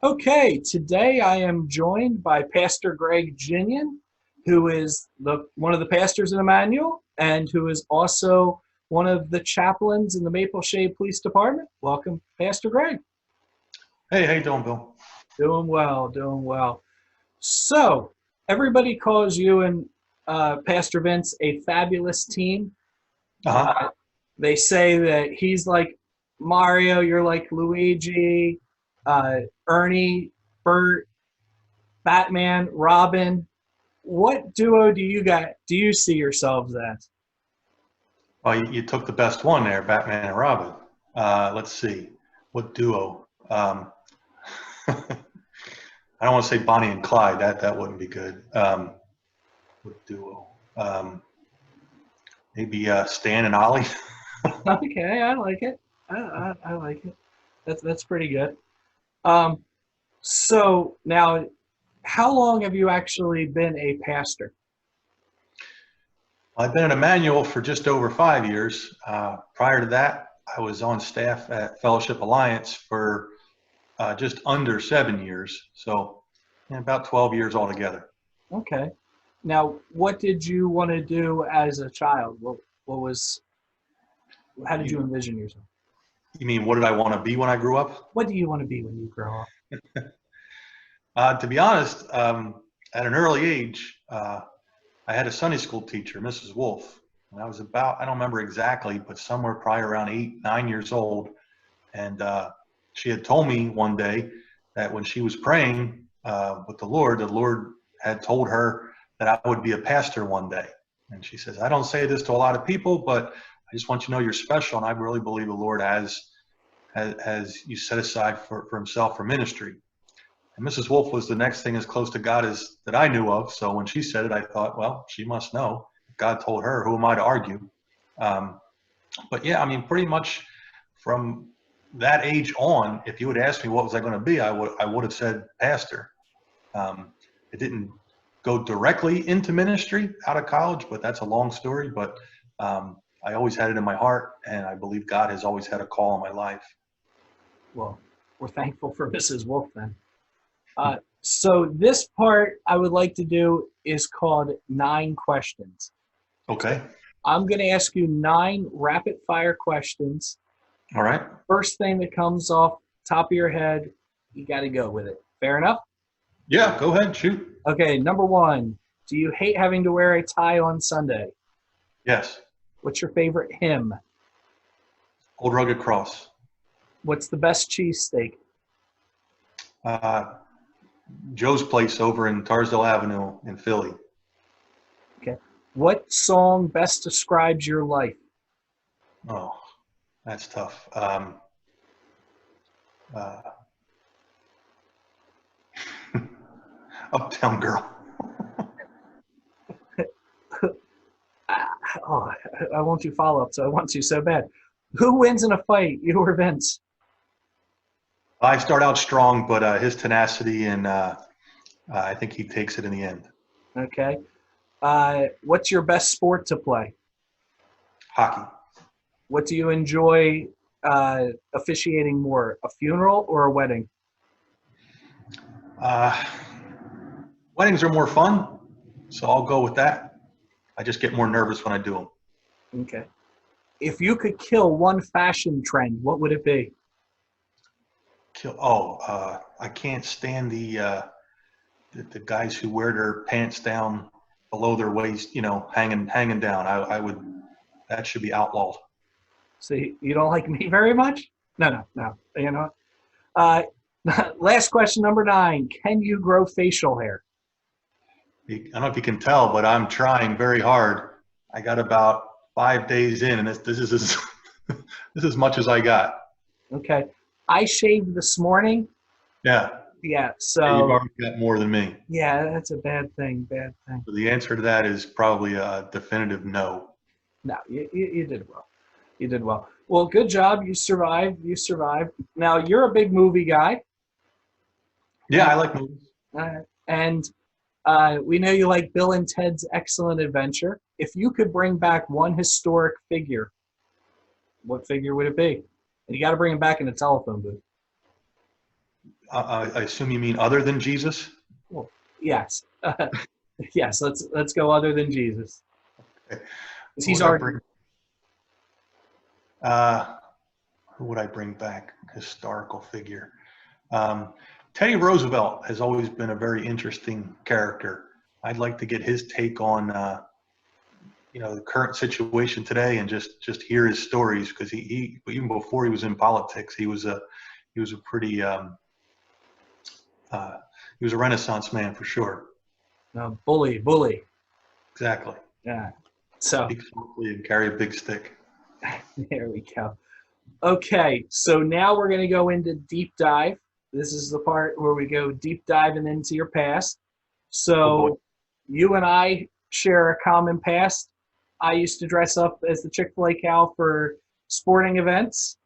Okay, today I am joined by Pastor Greg Ginian, who is one of the pastors in Immanuel and who is also one of the chaplains in the Maple Shade Police Department. Welcome, Pastor Greg. Hey, how you doing, Bill? Doing well, doing well. So, everybody calls you and Pastor Vince a fabulous team. Uh-huh. Uh, they say that he's like Mario, you're like Luigi, Ernie, Bert, Batman, Robin. What duo do you see yourselves as? Well, you took the best one there, Batman and Robin. Let's see. What duo? I don't want to say Bonnie and Clyde. That wouldn't be good. What duo? Maybe Stan and Ollie. Okay, I like it. I like it. That's pretty good. Um, so now, how long have you actually been a pastor? I've been in Emmanuel for just over 5 years. Prior to that, I was on staff at Fellowship Alliance for just under 7 years. So about 12 years altogether. Okay. Now, what did you want to do as a child? What was how did you You, envision yourself? you mean what did I want to be when I grew up? What do you want to be when you grow up? To be honest, at an early age, I had a Sunday school teacher, Mrs. Wolf. When I was I don't remember exactly, but somewhere probably around 8, 9 years old. And she had told me one day that when she was praying with the Lord had told her that I would be a pastor one day. And she says, I don't say this to a lot of people, but I just want you to know you're special. And I really believe the Lord has you set aside for himself for ministry. And Mrs. Wolf was the next thing as close to God as that I knew of. So when she said it, I thought, well, she must know. God told her. Who am I to argue? But yeah, I mean, pretty much from that age on, if you would ask me what was I going to be, I would have said pastor. It didn't go directly into ministry out of college, but that's a long story. But I always had it in my heart, and I believe God has always had a call in my life. Well, we're thankful for Mrs. Wolf then. So this part I would like to do is called 9 questions. Okay. I'm going to ask you 9 rapid fire questions. All right. First thing that comes off top of your head, you got to go with it. Fair enough? Yeah, go ahead, shoot. Okay, number 1. Do you hate having to wear a tie on Sunday? Yes. What's your favorite hymn? Old Rugged Cross. What's the best cheesesteak? Joe's Place over in Tarsdale Avenue in Philly. Okay. What song best describes your life? Oh, that's tough. Uptown Girl. Oh, I want you follow up, so I want to so bad. Who wins in a fight, you or Vince? I start out strong, but his tenacity and I think he takes it in the end. Okay. What's your best sport to play? Hockey. What do you enjoy officiating more, a funeral or a wedding? Uh, Weddings are more fun, so I'll go with that. I just get more nervous when I do them. Okay. If you could kill one fashion trend, what would it be? I can't stand the guys who wear their pants down below their waist, hanging down. I would that should be outlawed. So you don't like me very much? No. You know. Uh, last question, number 9. Can you grow facial hair? I don't know if you can tell, but I'm trying very hard. I got about 5 days in, and this is this is as much as I got. Okay. I shaved this morning. Yeah. Yeah. Yeah, you've So already got more than me. yeah, that's a bad thing. Bad thing. So the answer to that is probably a definitive no. No, you did well. You did well. Well, good job. You survived. You survived. Now you're a big movie guy, Yeah, I like movies. and we know you like Bill and Ted's Excellent Adventure. If you could bring back one historic figure, what figure would it be? And you got to bring him back in a telephone booth. I assume you mean other than Jesus? Well, yes. Yes, let's go other than Jesus. Okay. 'Cause Who he's would I already bring? Uh, who would I bring back? Historical figure. Um, Teddy Roosevelt has always been a very interesting character. I'd like to get his take on the current situation today and just hear his stories, because he even before he was in politics, he was a pretty uh, he was a Renaissance man for sure. bully. Exactly. Yeah. So Speak softly and carry a big stick. there we go. Okay, so now we're going to go into deep dive. This is the part where we go deep diving into your past. Oh boy. So you and I share a common past. I used to dress up as the Chick-fil-A cow for sporting events,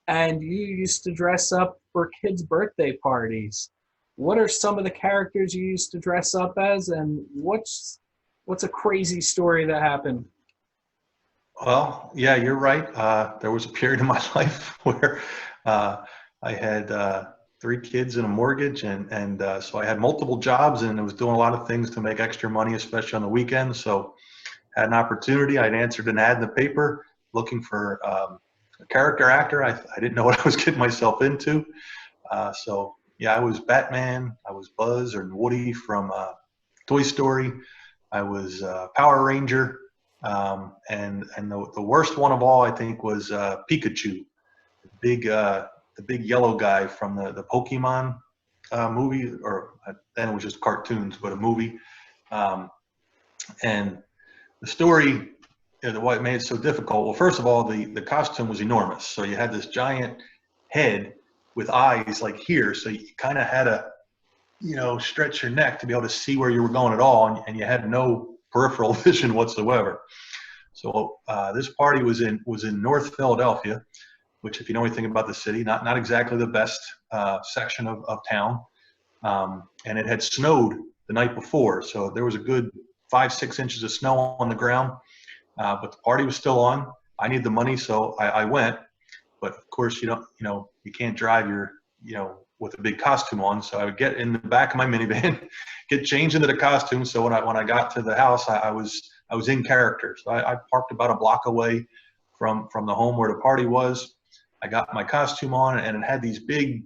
and you used to dress up for kids' birthday parties. What are some of the characters you used to dress up as, and what's a crazy story that happened? Well, yeah, you're right. There was a period in my life where uh, I had three kids and a mortgage, and so I had multiple jobs, and I was doing a lot of things to make extra money, especially on the weekends. So had an opportunity. I'd answered an ad in the paper looking for a character actor. I didn't know what I was getting myself into. So yeah, I was Batman. I was Buzz or Woody from Toy Story. I was Power Ranger. And the worst one of all, I think, was Pikachu, big the big yellow guy from the Pokemon movie, or then it was just cartoons, but a movie. Um, and the story, what made it so difficult. Well, first of all, the costume was enormous. So you had this giant head with eyes like here. So you kind of had to, stretch your neck to be able to see where you were going at all, and you had no peripheral vision whatsoever. So this party was in North Philadelphia, which, if you know anything about the city, not exactly the best section of town. And it had snowed the night before, so there was a good 5-6 inches of snow on the ground. But the party was still on. I needed the money, so I went. But of course, you can't drive with a big costume on. So I would get in the back of my minivan, get changed into the costume. So when I got to the house, I was in character. So I parked about a block away from the home where the party was. I got my costume on, and it had these big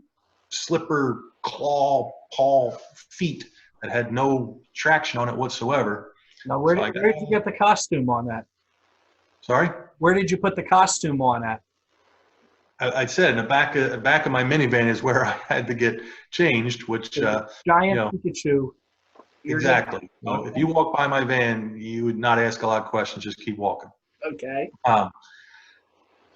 slipper claw paw feet that had no traction on it whatsoever. Now, So I got, where did you get the costume on that? sorry? Where did you put the costume on at? I said in the back of my minivan is where I had to get changed, which Giant Pikachu. exactly. So if Okay. you walk by my van, you would not ask a lot of questions. Just keep walking. Okay. So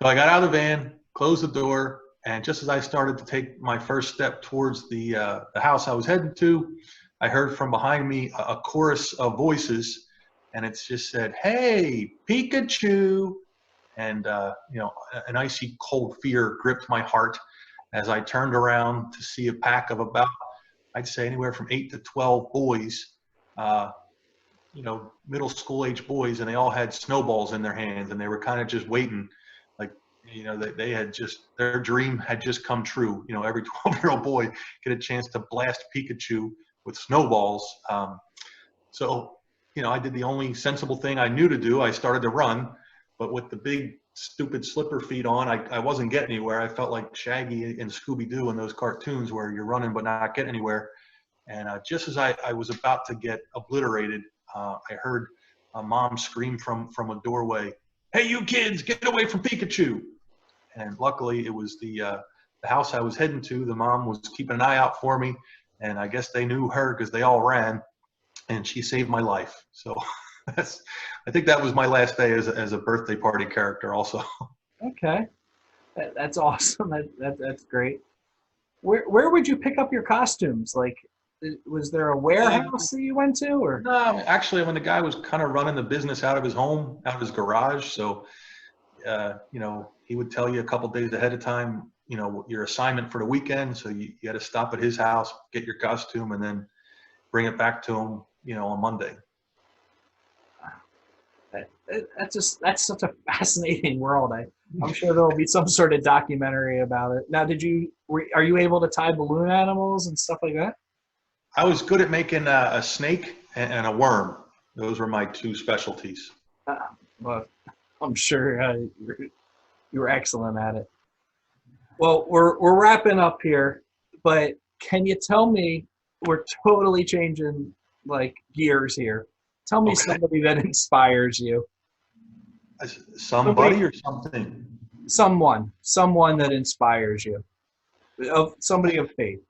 I got out of the van, closed the door, and just as I started to take my first step towards the house I was heading to, I heard from behind me a chorus of voices, and it just said, "Hey, Pikachu!" And an icy cold fear gripped my heart as I turned around to see a pack of about, I'd say, anywhere from 8 to 12 boys, middle school age boys, and they all had snowballs in their hands, and they were kind of just waiting, like, they had just, their dream had just come true. Every 12-year-old boy get a chance to blast Pikachu with snowballs. So I did the only sensible thing I knew to do. I started to run, but with the big stupid slipper feet on, I wasn't getting anywhere. I felt like Shaggy and Scooby-Doo in those cartoons where you're running but not getting anywhere. And just as I was about to get obliterated, I heard a mom scream from a doorway, "Hey, you kids, get away from Pikachu!" And luckily, it was the house I was heading to. The mom was keeping an eye out for me, and I guess they knew her because they all ran, and she saved my life. So I think that was my last day as a birthday party character also. Okay. That's awesome. That's great. Where would you pick up your costumes? Like, was there a warehouse that you went to, or? No, actually, when the guy was kind of running the business out of his home, out of his garage, so he would tell you a couple days ahead of time, your assignment for the weekend. So you had to stop at his house, get your costume, and then bring it back to him, on Monday. That's such a fascinating world. I'm sure there will be some sort of documentary about it. Now, Are you able to tie balloon animals and stuff like that? I was good at making a snake and a worm. Those were my two specialties. Uh, well, I'm sure you were excellent at it. Well, we're wrapping up here, but can you tell me, we're totally changing like gears here. Tell me Okay. somebody that inspires you. Somebody or something? Someone that inspires you. Of somebody of faith.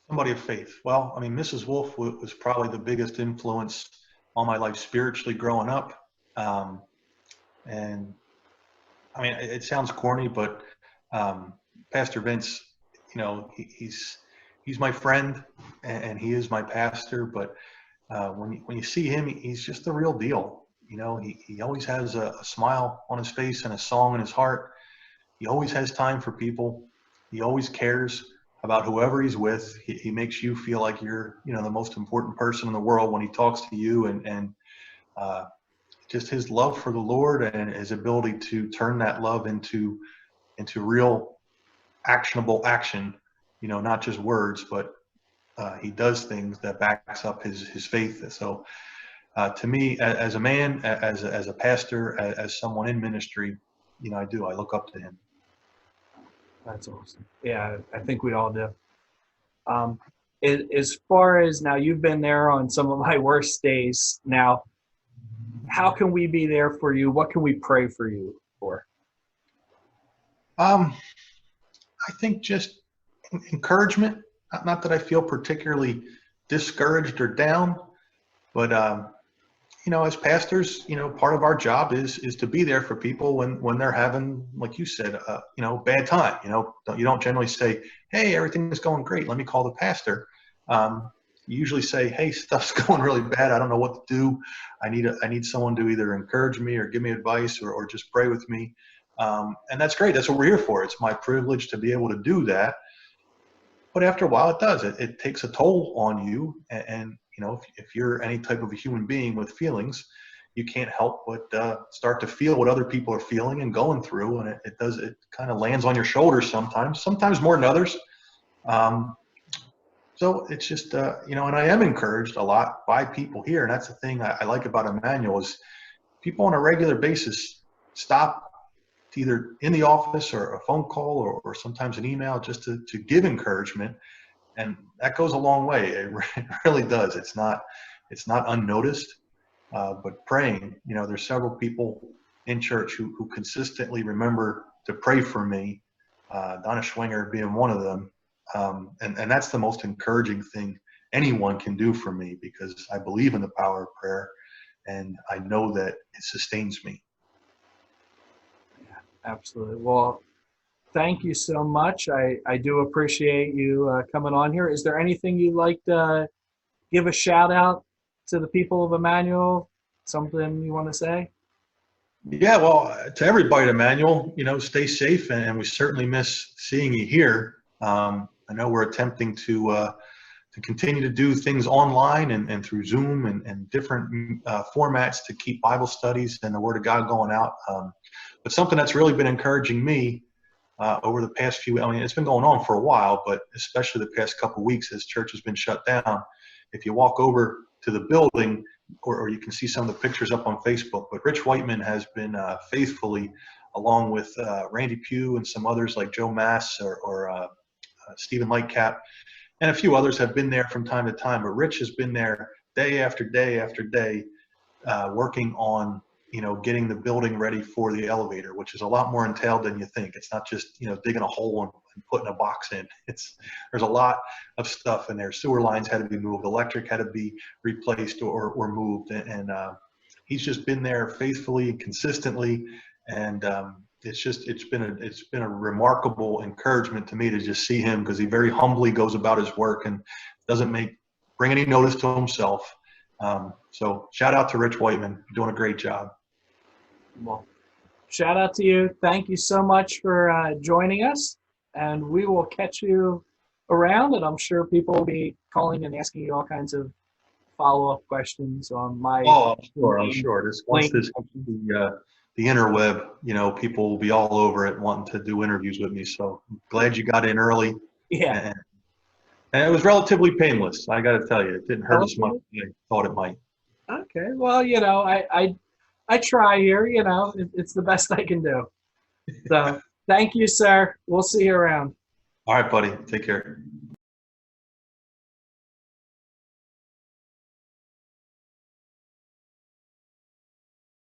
Somebody of faith. Well, I mean, Mrs. Wolf was probably the biggest influence all my life spiritually growing up. And I mean, it sounds corny, but Pastor Vince, he's my friend, and he is my pastor. But when you see him, he's just the real deal. He always has a smile on his face and a song in his heart. He always has time for people. He always cares about whoever he's with. He makes you feel like you're, the most important person in the world when he talks to you, and just his love for the Lord and his ability to turn that love into real actionable action, not just words, but he does things that backs up his faith. So to me, as a man, as a pastor, as someone in ministry, I look up to him. That's awesome. Yeah, I think we all do. Um, as far as now, you've been there on some of my worst days. Now, how can we be there for you? What can we pray for you for? I think just encouragement. Not that I feel particularly discouraged or down, but as pastors, part of our job is to be there for people when they're having, like you said, bad time. You don't generally say, "Hey, everything is going great. Let me call the pastor." You usually say, "Hey, stuff's going really bad. I don't know what to do. I need someone to either encourage me or give me advice or just pray with me." And that's great. That's what we're here for. It's my privilege to be able to do that. But after a while, it does. It takes a toll on you. And if you're any type of a human being with feelings, you can't help but start to feel what other people are feeling and going through. And it kind of lands on your shoulders sometimes more than others. So it's just, and I am encouraged a lot by people here. And that's the thing I like about Immanuel is people on a regular basis stop either in the office or a phone call or sometimes an email just to give encouragement. And that goes a long way. It really does. It's not unnoticed, but praying, there's several people in church who consistently remember to pray for me, Donna Schwinger being one of them. And that's the most encouraging thing anyone can do for me, because I believe in the power of prayer and I know that it sustains me. Absolutely. Well, thank you so much. I do appreciate you coming on here. Is there anything you'd like to give a shout out to the people of Immanuel? Something you want to say? Yeah, well, to everybody, Immanuel, stay safe, and we certainly miss seeing you here. I know we're attempting to continue to do things online and through Zoom and different formats to keep Bible studies and the Word of God going out. But something that's really been encouraging me over the past it's been going on for a while, but especially the past couple of weeks as church has been shut down. If you walk over to the building, or you can see some of the pictures up on Facebook, but Rich Whiteman has been faithfully, along with Randy Pugh and some others like Joe Mass or Stephen Lightcap, and a few others have been there from time to time. But Rich has been there day after day after day, working on getting the building ready for the elevator, which is a lot more entailed than you think. It's not just digging a hole and putting a box in. There's a lot of stuff in there. Sewer lines had to be moved, electric had to be replaced or moved, and he's just been there faithfully and consistently, and it's been a remarkable encouragement to me to just see him, because he very humbly goes about his work and doesn't bring any notice to himself. So shout out to Rich Whiteman, doing a great job. Well, shout out to you. Thank you so much for joining us, and we will catch you around, and I'm sure people will be calling and asking you all kinds of follow-up questions on my I'm sure. Once this the interweb, people will be all over it wanting to do interviews with me. So I'm glad you got in early, Yeah. and, and it was relatively painless. I got to tell you, it didn't hurt as much Okay. as I thought it might. Okay. Well, I try here. It's the best I can do. So thank you, sir. We'll see you around. All right, buddy. Take care.